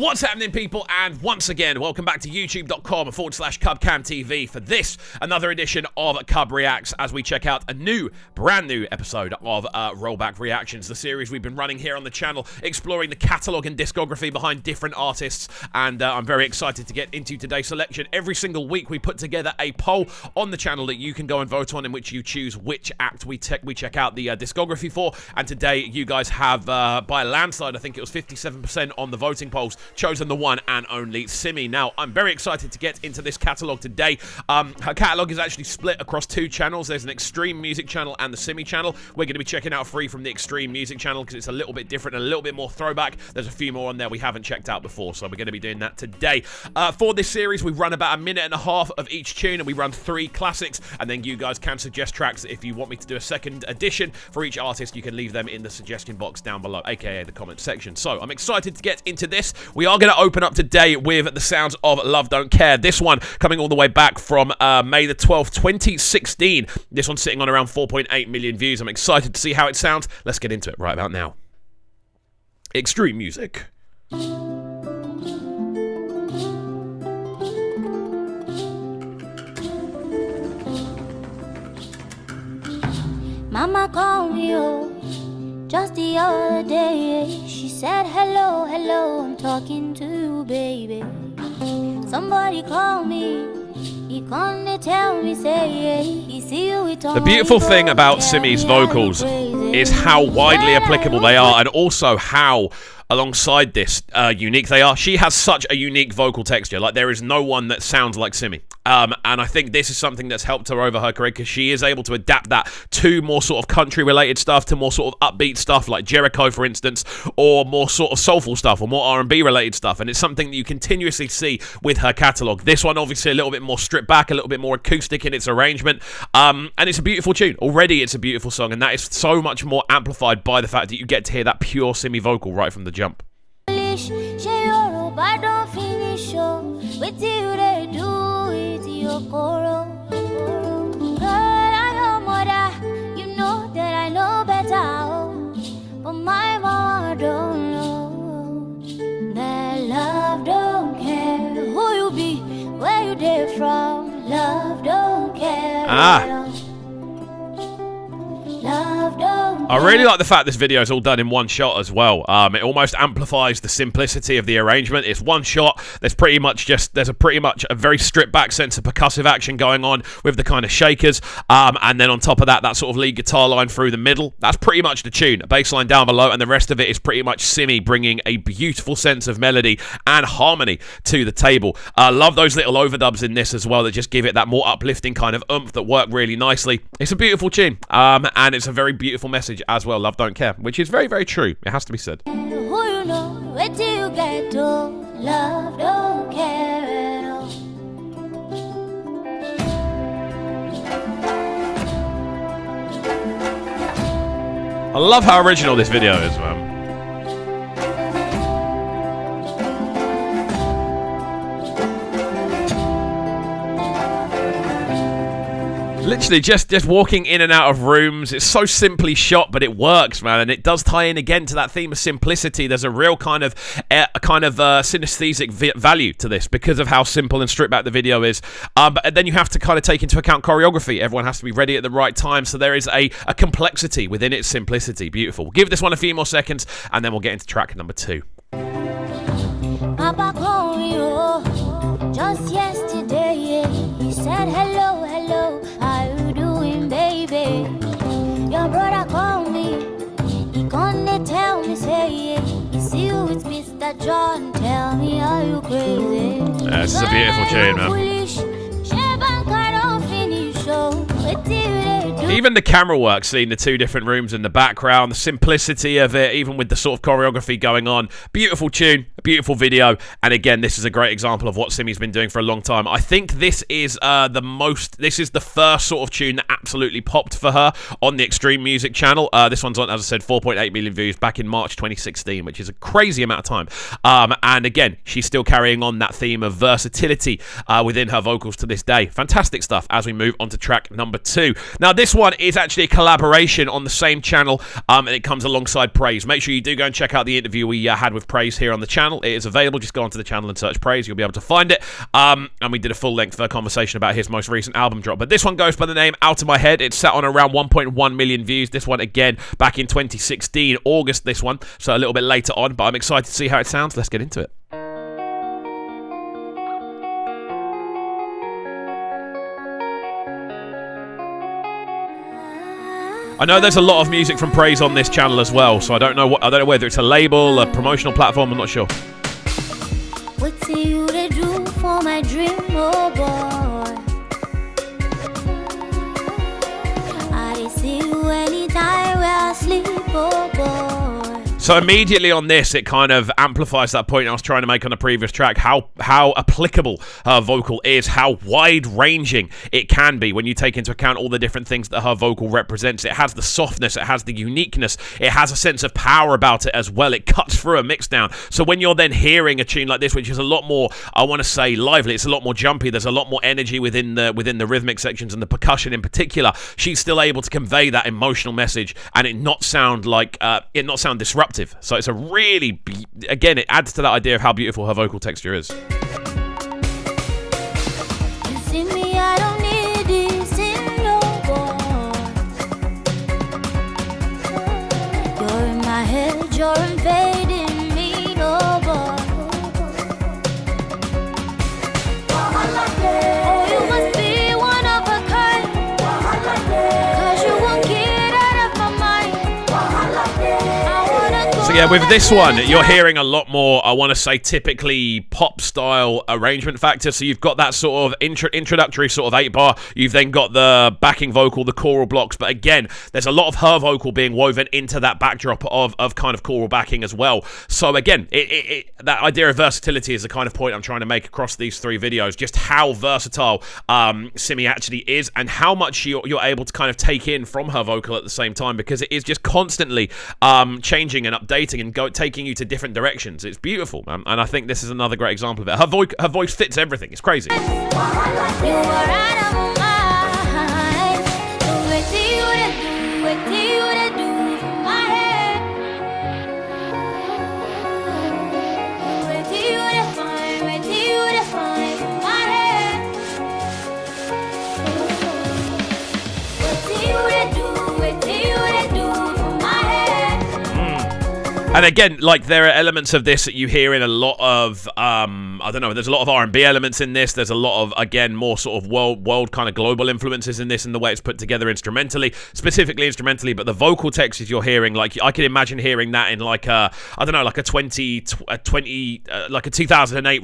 What's happening, people? And once again, welcome back to youtube.com/CubCamTV for this, another edition of Cub Reacts, as we check out a brand new episode of Rollback Reactions, the series we've been running here on the channel, exploring the catalogue and discography behind different artists, and I'm very excited to get into today's selection. Every single week, we put together a poll on the channel that you can go and vote on, in which you choose which act we check out the discography for, and today, you guys have, by a landslide, I think it was 57% on the voting polls, chosen the one and only Simi. Now, I'm very excited to get into this catalogue today. Her catalogue is actually split across two channels. There's an Extreme Music channel and the Simi channel. We're going to be checking out Free from the Extreme Music channel because it's a little bit different and a little bit more throwback. There's a few more on there we haven't checked out before, so we're going to be doing that today. For this series, we run about a minute and a half of each tune, and we run 3 classics, and then you guys can suggest tracks. If you want me to do a second edition for each artist, you can leave them in the suggestion box down below, aka the comment section. So I'm excited to get into this. We are going to open up today with the sounds of Love Don't Care. This one coming all the way back from May the 12th, 2016. This one's sitting on around 4.8 million views. I'm excited to see how it sounds. Let's get into it right about now. Extreme Music. Mama called me just the other day. She said, hello, hello, I'm talking to you, baby. Somebody called me. He gonna tell me, say, he see you with all. The beautiful thing about Simi's vocals is how widely applicable they are, and also how, alongside this, unique they are. She has such a unique vocal texture. Like, there is no one that sounds like Simi. And I think this is something that's helped her over her career, because she is able to adapt that to more sort of country-related stuff, to more sort of upbeat stuff like Jericho, for instance, or more sort of soulful stuff, or more R&B-related stuff. And it's something that you continuously see with her catalogue. This one, obviously, a little bit more stripped back, a little bit more acoustic in its arrangement. And it's a beautiful tune. Already, it's a beautiful song, and that is so much more amplified by the fact that you get to hear that pure Simi vocal right from the jump. My mama don't know that love don't care who you be, where you there from. Love don't care. Love don't care. I really like the fact this video is all done in one shot as well. It almost amplifies the simplicity of the arrangement. It's one shot. There's pretty much a very stripped back sense of percussive action going on with the kind of shakers. And then on top of that sort of lead guitar line through the middle. That's pretty much the tune. A bass line down below, and the rest of it is pretty much Simi bringing a beautiful sense of melody and harmony to the table. I love those little overdubs in this as well that just give it that more uplifting kind of oomph that work really nicely. It's a beautiful tune. And it's a very beautiful message as well. Love don't care, which is very, very true. It has to be said. Who you know, where do you get to? Love don't care at all. I love how original this video is, man. Literally just walking in and out of rooms. It's so simply shot, but it works, man, and it does tie in again to that theme of simplicity. There's a real kind of synesthetic value to this because of how simple and stripped back the video is. But then you have to kind of take into account choreography. Everyone has to be ready at the right time, so there is a complexity within its simplicity. Beautiful. We'll give this one a few more seconds, and then we'll get into track number 2. Papa called me just yesterday. He said, hello, hello, how you doing, baby? Your brother called me. He gonna tell me, say, he see you with Mr. John. Tell me, are you crazy? This is a beautiful tune, man. Even the camera work, seeing the 2 different rooms in the background, the simplicity of it, even with the sort of choreography going on. Beautiful tune, a beautiful video, and again, this is a great example of what Simi's been doing for a long time. I think this is this is the first sort of tune that absolutely popped for her on the Extreme Music channel. This one's on, as I said, 4.8 million views back in March 2016, which is a crazy amount of time. And again, she's still carrying on that theme of versatility within her vocals to this day. Fantastic stuff as we move on to track number 2. Now, this one one is actually a collaboration on the same channel, and it comes alongside Praise. Make sure you do go and check out the interview we had with Praise here on the channel. It is available. Just go onto the channel and search Praise. You'll be able to find it. And we did a full-length conversation about his most recent album drop. But this one goes by the name Out of My Head. It's sat on around 1.1 million views. This one, again, back in 2016, August, this one. So a little bit later on, but I'm excited to see how it sounds. Let's get into it. I know there's a lot of music from Praise on this channel as well, so I don't know whether it's a label, a promotional platform, I'm not sure. What do you do for my dream, oh boy? I see you anytime where I sleep, oh boy. So immediately on this, it kind of amplifies that point I was trying to make on the previous track, how applicable her vocal is, how wide-ranging it can be when you take into account all the different things that her vocal represents. It has the softness, it has the uniqueness, it has a sense of power about it as well. It cuts through a mix down. So when you're then hearing a tune like this, which is a lot more, I want to say, lively, it's a lot more jumpy, there's a lot more energy within the rhythmic sections and the percussion in particular, she's still able to convey that emotional message and it not sound disruptive. So it's a really, again, it adds to that idea of how beautiful her vocal texture is. You see me, I don't need this in no boy. You're in my head, you're invading me, no boy. Oh, you must be one of a kind, 'cause you won't get out of my mind. So yeah, with this one, you're hearing a lot more, I want to say, typically pop-style arrangement factor. So you've got that sort of introductory sort of 8-bar. You've then got the backing vocal, the choral blocks. But again, there's a lot of her vocal being woven into that backdrop of kind of choral backing as well. So again, that idea of versatility is the kind of point I'm trying to make across these three videos. Just how versatile Simi actually is and how much you're able to kind of take in from her vocal at the same time, because it is just constantly changing and updating and taking you to different directions. It's beautiful, man. And I think this is another great example of it. Her voice fits everything. It's crazy. You are out of my mind. What do you do for my head? What do you find for my head? What do you do for my head? And again, like, there are elements of this that you hear in a lot of, I don't know, there's a lot of R&B elements in this. There's a lot of, again, more sort of world kind of global influences in this and the way it's put together instrumentally, specifically instrumentally, but the vocal textures you're hearing, like, I can imagine hearing that in like a, I don't know, like a 2008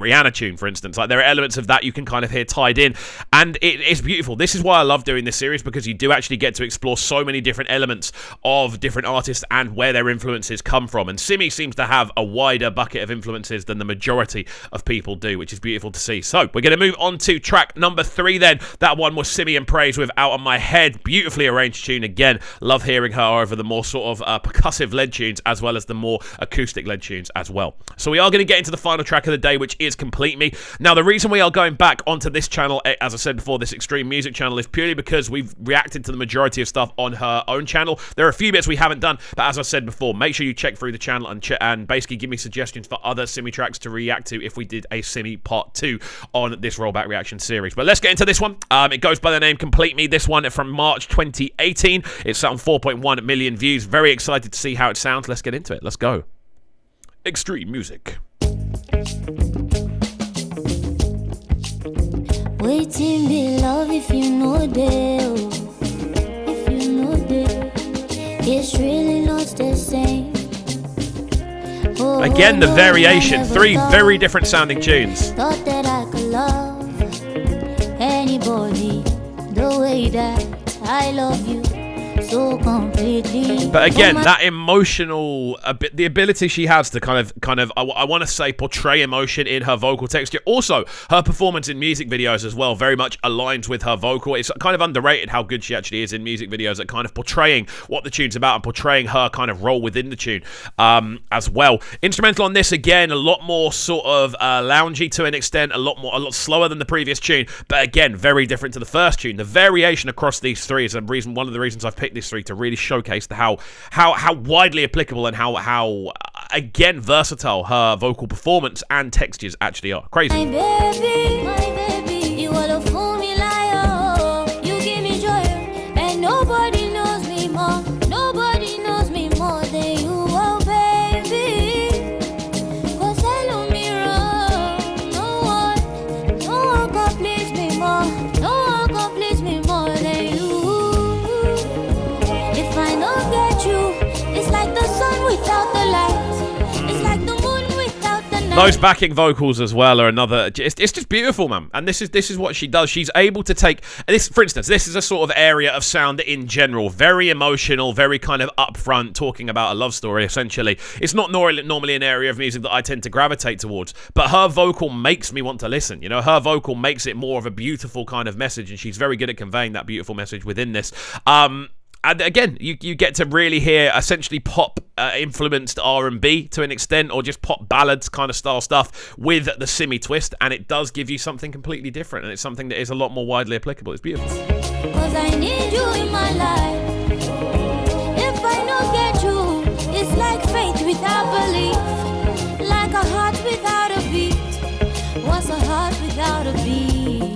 Rihanna tune, for instance. Like, there are elements of that you can kind of hear tied in, and it's beautiful. This is why I love doing this series, because you do actually get to explore so many different elements of different artists and where their influences come from. And Simi seems to have a wider bucket of influences than the majority of people do, which is beautiful to see. So we're going to move on to track number 3 then. That one was Simi and Praise with Out of My Head. Beautifully arranged tune again. Love hearing her over the more sort of percussive led tunes as well as the more acoustic led tunes as well. So we are going to get into the final track of the day, which is Complete Me. Now, the reason we are going back onto this channel, as I said before, this Extreme Music channel, is purely because we've reacted to the majority of stuff on her own channel. There are a few bits we haven't done, but as I said before, make sure you check through the channel and basically give me suggestions for other Simi tracks to react to if we did a Simi part 2 on this Rollback reaction series. But let's get into this one. It goes by the name Complete Me. This one from March 2018. It's on 4.1 million views. Very excited to see how it sounds. Let's get into it. Let's go. Extreme Music. Waiting be love if you know that. If you know that, it's really not the same. Again, the variation. 3 very different sounding tunes. Thought that I could love anybody the way that I love you. so completely. But again, that emotional, the ability she has to kind of, I want to say, portray emotion in her vocal texture. Also, her performance in music videos as well very much aligns with her vocal. It's kind of underrated how good she actually is in music videos at kind of portraying what the tune's about and portraying her kind of role within the tune as well. Instrumental on this, again, a lot more sort of loungy to an extent, a lot slower than the previous tune, but again, very different to the first tune. The variation across these three is one of the reasons I've picked these three to really showcase how widely applicable and how again versatile her vocal performance and textures actually are. Crazy. My baby, you are the formula. You give me joy, and nobody knows me more. Nobody knows me more than you, oh baby. 'Cause I love me wrong. No one can please me more. No one can please me more than you. If I don't get you, it's like the sun without the light. It's like the moon without the night. Those backing vocals as well are another. It's just beautiful, man. And this is what she does. She's able to take this. For instance, this is a sort of area of sound in general, very emotional, very kind of upfront, talking about a love story. Essentially, it's not normally an area of music that I tend to gravitate towards. But her vocal makes me want to listen. You know, her vocal makes it more of a beautiful kind of message, and she's very good at conveying that beautiful message within this. And again, you get to really hear essentially pop influenced R&B to an extent, or just pop ballads kind of style stuff with the Simi twist, and it does give you something completely different, and it's something that is a lot more widely applicable. It's beautiful. 'Cause I need you in my life. If I don't get you, it's like faith without belief, like a heart without a beat. What's a heart without a beat?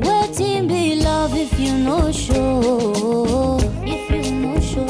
Waiting be love if you know show. If you know show,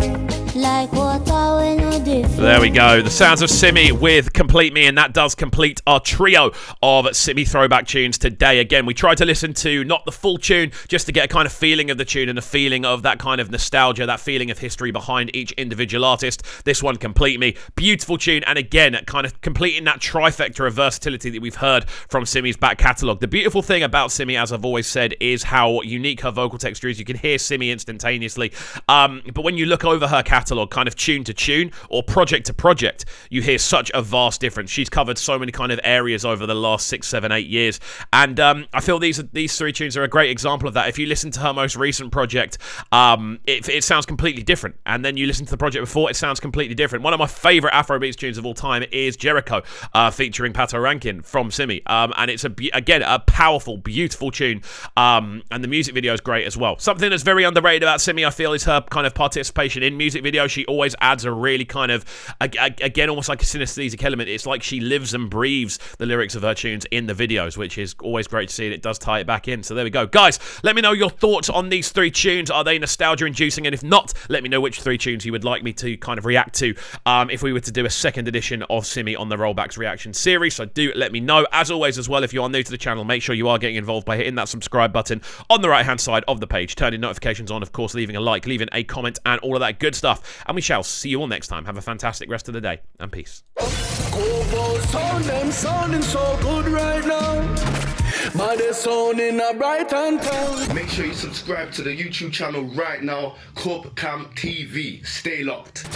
like water when you different. There we go. The sounds of Simi with Complete Me, and that does complete our trio of Simi throwback tunes today. Again, we tried to listen to not the full tune, just to get a kind of feeling of the tune and a feeling of that kind of nostalgia, that feeling of history behind each individual artist. This one, Complete Me, beautiful tune, and again, kind of completing that trifecta of versatility that we've heard from Simi's back catalogue. The beautiful thing about Simi, as I've always said, is how unique her vocal texture is. You can hear Simi instantaneously, but when you look over her catalogue, kind of tune to tune or project to project, you hear such a vast difference. She's covered so many kind of areas over the last 6, 7, 8 years, and I feel these three tunes are a great example of that. If you listen to her most recent project, it sounds completely different, and then you listen to the project before, it sounds completely different. One of my favourite Afrobeats tunes of all time is Jericho, featuring Pato Rankin from Simi, and it's again a powerful, beautiful tune, and the music video is great as well. Something that's very underrated about Simi, I feel, is her kind of participation in music videos. She always adds a really kind of, again, almost like a synesthetic element. It's like she lives and breathes the lyrics of her tunes in the videos, which is always great to see, and it does tie it back in. So there we go. Guys, let me know your thoughts on these three tunes. Are they nostalgia-inducing? And if not, let me know which three tunes you would like me to kind of react to if we were to do a second edition of Simi on the Rollbacks reaction series. So do let me know. As always, as well, if you are new to the channel, make sure you are getting involved by hitting that subscribe button on the right-hand side of the page, turning notifications on, of course, leaving a like, leaving a comment, and all of that good stuff. And we shall see you all next time. Have a fantastic rest of the day, and peace. Sounding so good right now. Man, they're sounding a bright and town. Make sure you subscribe to the YouTube channel right now, Corp Cam TV. Stay locked.